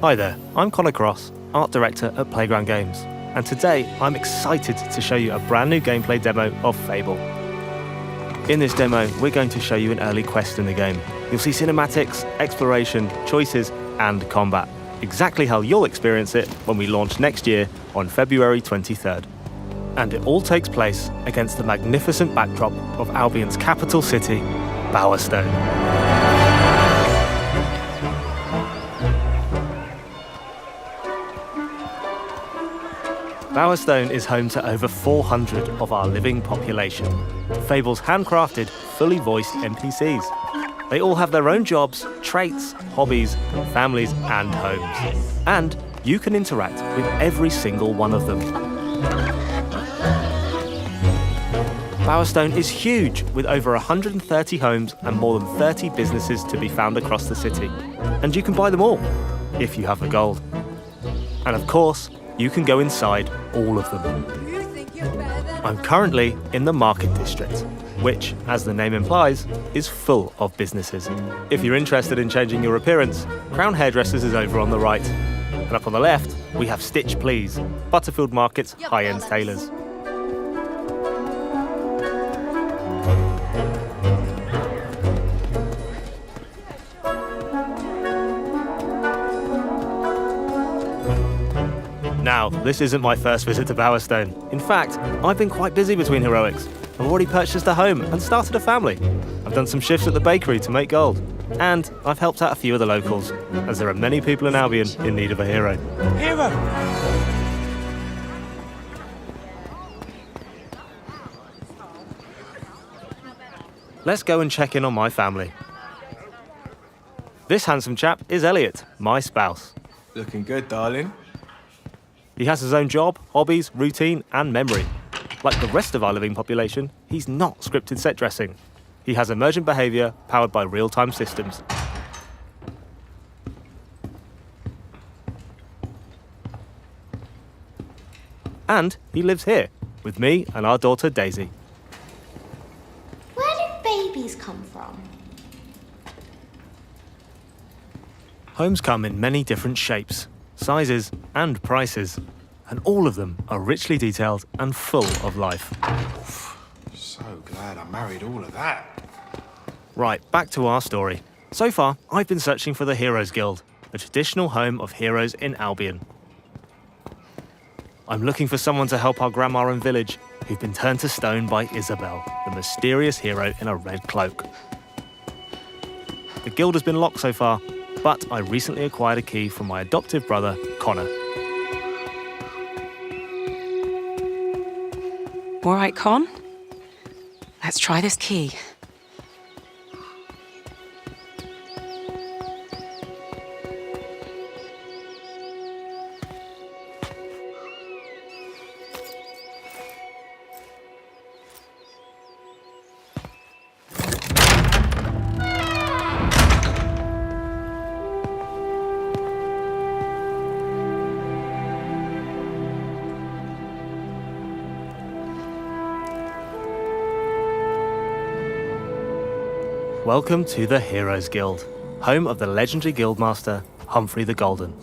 Hi there, I'm Connor Cross, Art Director at Playground Games, and today I'm excited to show you a brand new gameplay demo of Fable. In this demo, we're going to show you an early quest in the game. You'll see cinematics, exploration, choices, and combat. Exactly how you'll experience it when we launch next year on February 23rd. And it all takes place against the magnificent backdrop of Albion's capital city, Bowerstone. Bowerstone is home to over 400 of our living population. Fable's handcrafted, fully voiced NPCs. They all have their own jobs, traits, hobbies, families, and homes. And you can interact with every single one of them. Bowerstone is huge, with over 130 homes and more than 30 businesses to be found across the city. And you can buy them all, if you have the gold. And of course, you can go inside all of them. I'm currently in the Market District, which, as the name implies, is full of businesses. If you're interested in changing your appearance, Crown Hairdressers is over on the right. And up on the left, we have Stitch Please, Butterfield Market's high-end tailors. Now, this isn't my first visit to Bowerstone. In fact, I've been quite busy between heroics. I've already purchased a home and started a family. I've done some shifts at the bakery to make gold. And I've helped out a few of the locals, as there are many people in Albion in need of a hero. Hero! Let's go and check in on my family. This handsome chap is Elliot, my spouse. Looking good, darling. He has his own job, hobbies, routine, and memory. Like the rest of our living population, he's not scripted set dressing. He has emergent behaviour powered by real-time systems. And he lives here, with me and our daughter Daisy. Where do babies come from? Homes come in many different shapes, sizes, and prices, and all of them are richly detailed and full of life. So glad I married all of that. Right, back to our story. So far, I've been searching for the Heroes Guild, a traditional home of heroes in Albion. I'm looking for someone to help our grandma and village, who've been turned to stone by Isabel, the mysterious hero in a red cloak. The guild has been locked so far, but I recently acquired a key from my adoptive brother, Connor. All right, Con. Let's try this key. Welcome to the Heroes Guild, home of the legendary guildmaster, Humphrey the Golden.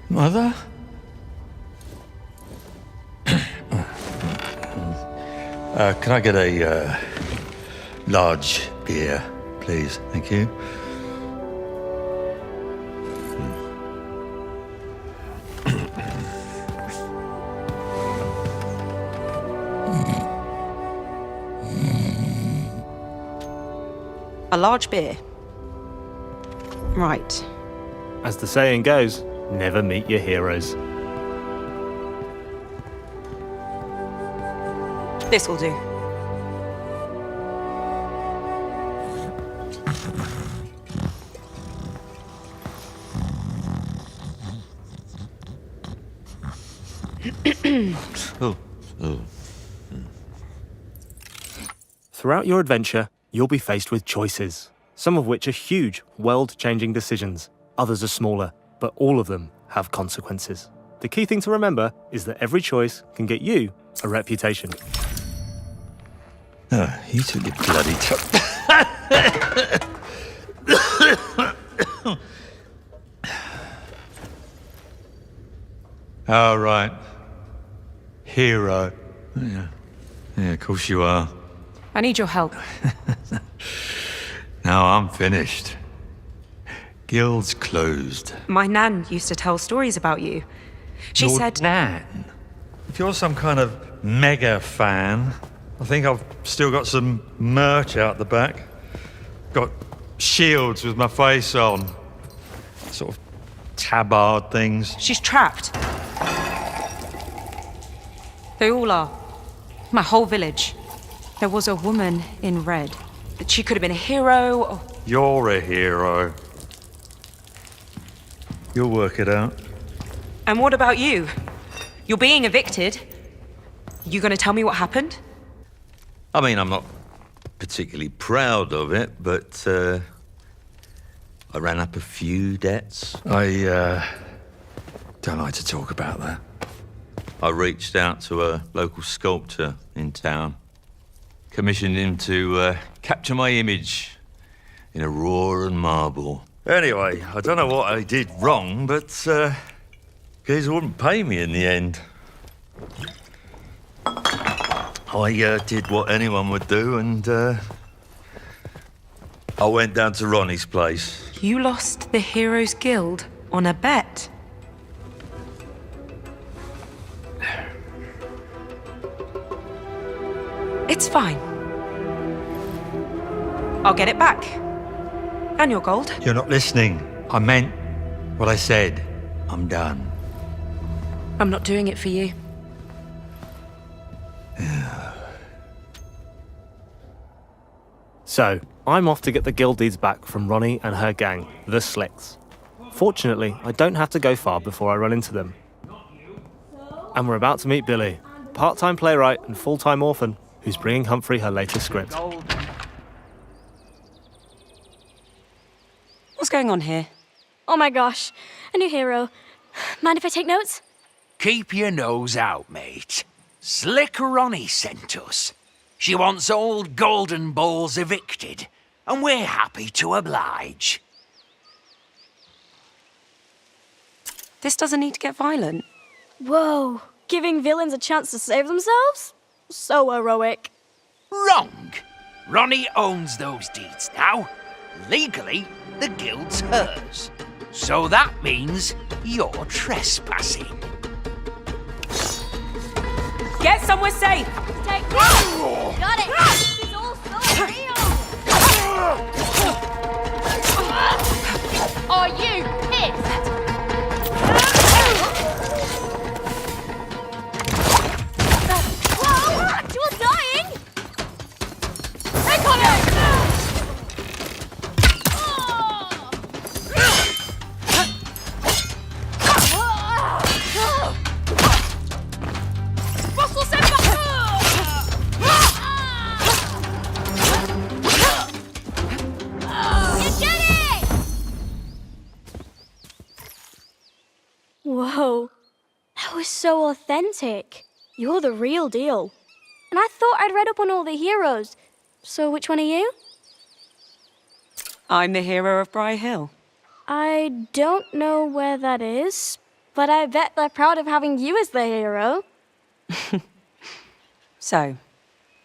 Mother? Can I get a large beer, please? Thank you. A large beer. Right. As the saying goes, never meet your heroes. This will do. Oh, Throughout your adventure, you'll be faced with choices, some of which are huge, world-changing decisions. Others are smaller, but all of them have consequences. The key thing to remember is that every choice can get you a reputation. Oh, you took your bloody All right. Hero. Yeah. Yeah, of course you are. I need your help. Now I'm finished. Guild's closed. My nan used to tell stories about you. She Your said... Nan? If you're some kind of mega fan, I think I've still got some merch out the back. Got shields with my face on. Sort of tabard things. She's trapped. They all are. My whole village. There was a woman in red. She could have been a hero or... You're a hero. You'll work it out. And what about you? You're being evicted. You gonna tell me what happened? I mean, I'm not particularly proud of it, but I ran up a few debts. I don't like to talk about that. I reached out to a local sculptor in town. Commissioned him to capture my image in a raw and marble. Anyway, I don't know what I did wrong, but Geezer wouldn't pay me in the end. I did what anyone would do, and I went down to Ronnie's place. You lost the Heroes Guild on a bet. It's fine. I'll get it back. And your gold. You're not listening. I meant what I said. I'm done. I'm not doing it for you. So, I'm off to get the guild deeds back from Ronnie and her gang, the Slicks. Fortunately, I don't have to go far before I run into them. And we're about to meet Billy, part-time playwright and full-time orphan, who's bringing Humphrey her latest script. What's going on here? Oh my gosh, a new hero. Mind if I take notes? Keep your nose out, mate. Slick Ronnie sent us. She wants old Golden Balls evicted, and we're happy to oblige. This doesn't need to get violent. Whoa, giving villains a chance to save themselves? So heroic. Wrong. Ronnie owns those deeds now. Legally, the guild's hers. So that means you're trespassing. Get somewhere safe! Take this! Got it! This is all so real! Are you pissed? Whoa! You're dying! Take on it! Whoa, that was so authentic. You're the real deal. And I thought I'd read up on all the heroes. So which one are you? I'm the hero of Briar Hill. I don't know where that is, but I bet they're proud of having you as the hero. So,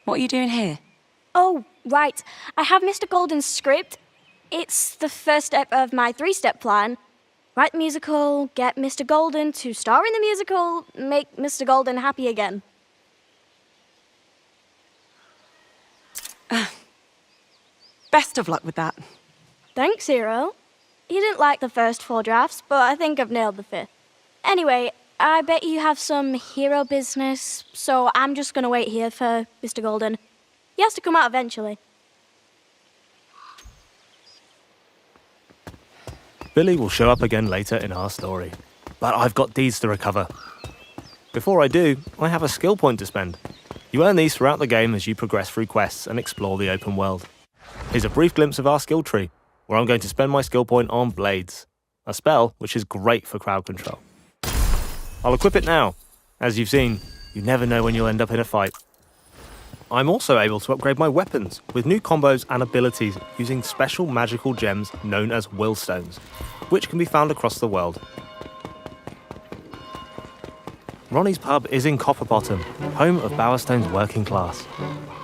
what are you doing here? Oh, right. I have Mr. Golden's script. It's the first step of my 3-step plan. Write the musical, get Mr. Golden to star in the musical, make Mr. Golden happy again. Best of luck with that. Thanks, hero. You didn't like the first 4 drafts, but I think I've nailed the 5th. Anyway, I bet you have some hero business, so I'm just gonna wait here for Mr. Golden. He has to come out eventually. Billy will show up again later in our story, but I've got deeds to recover. Before I do, I have a skill point to spend. You earn these throughout the game as you progress through quests and explore the open world. Here's a brief glimpse of our skill tree, where I'm going to spend my skill point on Blades, a spell which is great for crowd control. I'll equip it now. As you've seen, you never know when you'll end up in a fight. I'm also able to upgrade my weapons with new combos and abilities using special magical gems known as Willstones, which can be found across the world. Ronnie's pub is in Copperbottom, home of Bowerstone's working class.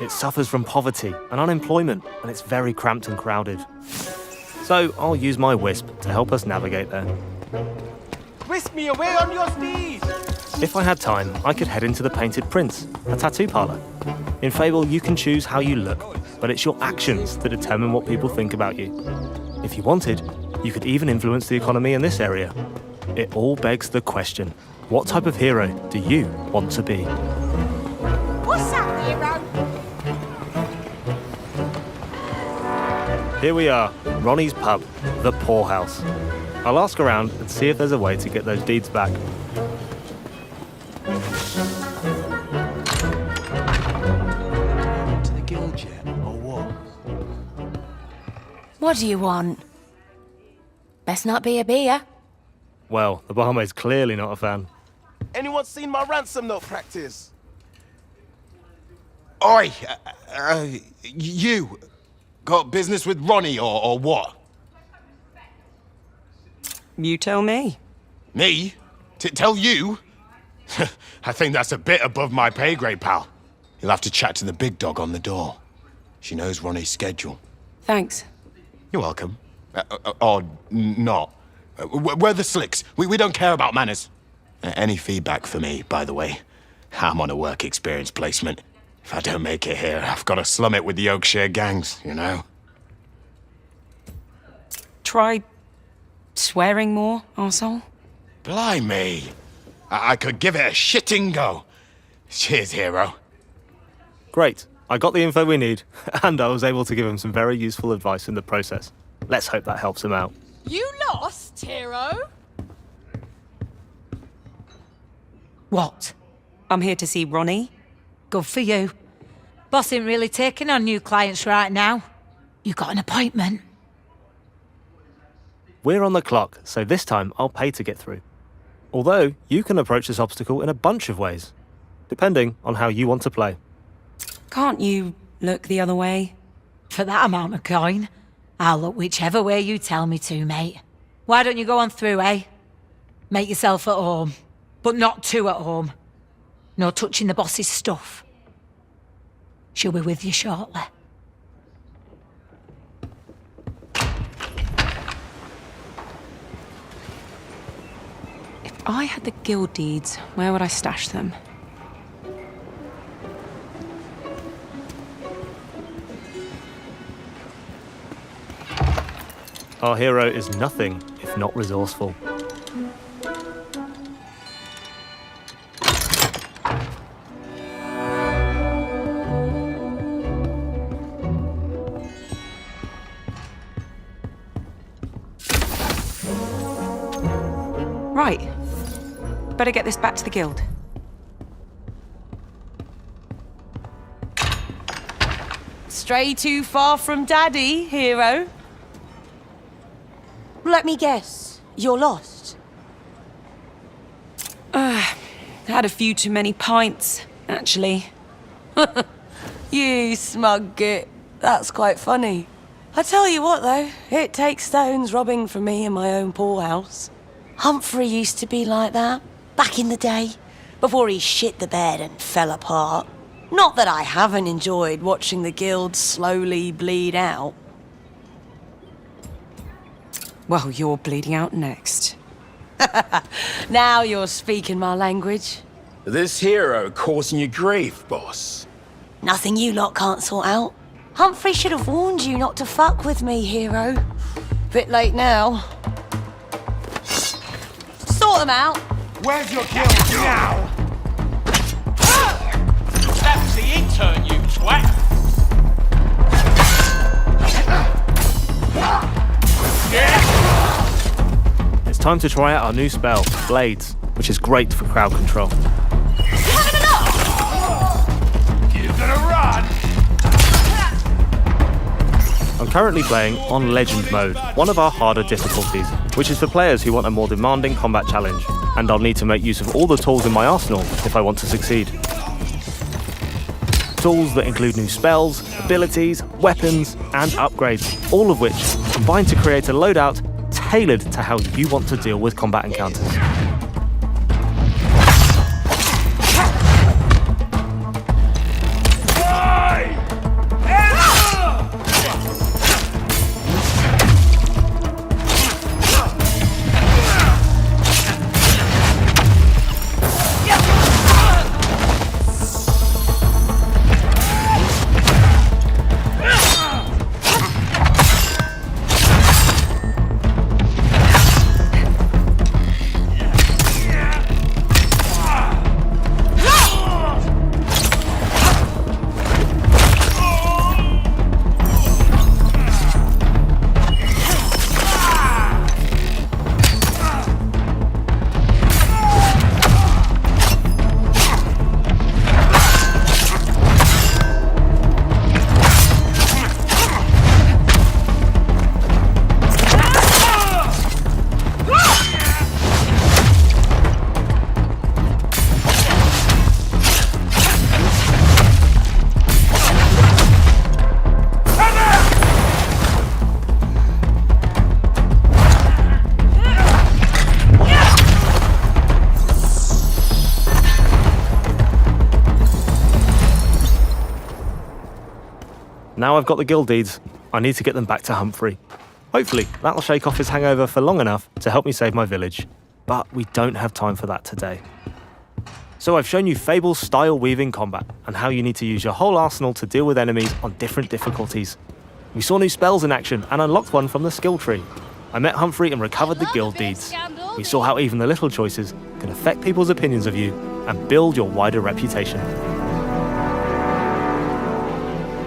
It suffers from poverty and unemployment, and it's very cramped and crowded. So I'll use my wisp to help us navigate there. Whisk me away on your steed! If I had time, I could head into the Painted Prince, a tattoo parlor. In Fable, you can choose how you look, but it's your actions that determine what people think about you. If you wanted, you could even influence the economy in this area. It all begs the question, what type of hero do you want to be? What's up, hero? Here we are, Ronnie's pub, the Poorhouse. I'll ask around and see if there's a way to get those deeds back. To the guild yet, or what? What do you want? Best not be a beer. Well, the barmaid's clearly not a fan. Anyone seen my ransom note practice? Oi! You! Got business with Ronnie or what? You tell me. Me? Tell you? I think that's a bit above my pay grade, pal. You'll have to chat to the big dog on the door. She knows Ronnie's schedule. Thanks. You're welcome. Or not. We're the slicks. We don't care about manners. Any feedback for me, by the way? I'm on a work experience placement. If I don't make it here, I've got to slum it with the Oakshire gangs, you know? Try swearing more, arsehole. Blimey. I could give it a shitting go. Cheers, hero. Great, I got the info we need, and I was able to give him some very useful advice in the process. Let's hope that helps him out. You lost, hero? What? I'm here to see Ronnie. Good for you. Boss ain't really taking on new clients right now. You got an appointment? We're on the clock, so this time I'll pay to get through. Although, you can approach this obstacle in a bunch of ways, depending on how you want to play. Can't you look the other way? For that amount of coin, I'll look whichever way you tell me to, mate. Why don't you go on through, eh? Make yourself at home. But not too at home. No touching the boss's stuff. She'll be with you shortly. If I had the guild deeds, where would I stash them? Our hero is nothing if not resourceful. Right. Better get this back to the guild. Stray too far from Daddy, hero? Let me guess. You're lost. Had a few too many pints, actually. You smug git. That's quite funny. I tell you what, though, it takes stones robbing from me in my own poorhouse. Humphrey used to be like that, back in the day, before he shit the bed and fell apart. Not that I haven't enjoyed watching the guild slowly bleed out. Well, you're bleeding out next. Now you're speaking my language. This hero causing you grief, boss. Nothing you lot can't sort out. Humphrey should have warned you not to fuck with me, hero. Bit late now. Sort them out. Where's your guild now? That's the intern, you twat! It's time to try out our new spell, Blades, which is great for crowd control. I'm currently playing on Legend mode, one of our harder difficulties, which is for players who want a more demanding combat challenge, and I'll need to make use of all the tools in my arsenal if I want to succeed. Tools that include new spells, abilities, weapons, and upgrades, all of which combine to create a loadout tailored to how you want to deal with combat encounters. Now I've got the guild deeds, I need to get them back to Humphrey. Hopefully, that'll shake off his hangover for long enough to help me save my village. But we don't have time for that today. So I've shown you Fable's style weaving combat, and how you need to use your whole arsenal to deal with enemies on different difficulties. We saw new spells in action and unlocked one from the skill tree. I met Humphrey and recovered the guild deeds. We saw how even the little choices can affect people's opinions of you and build your wider reputation.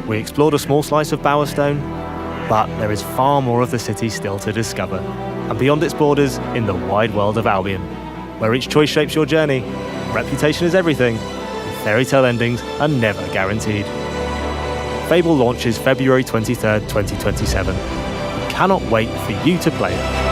We explored a small slice of Bowerstone, but there is far more of the city still to discover, and beyond its borders in the wide world of Albion, where each choice shapes your journey, reputation is everything, and fairy tale endings are never guaranteed. Fable launches February 23rd, 2027. I cannot wait for you to play it.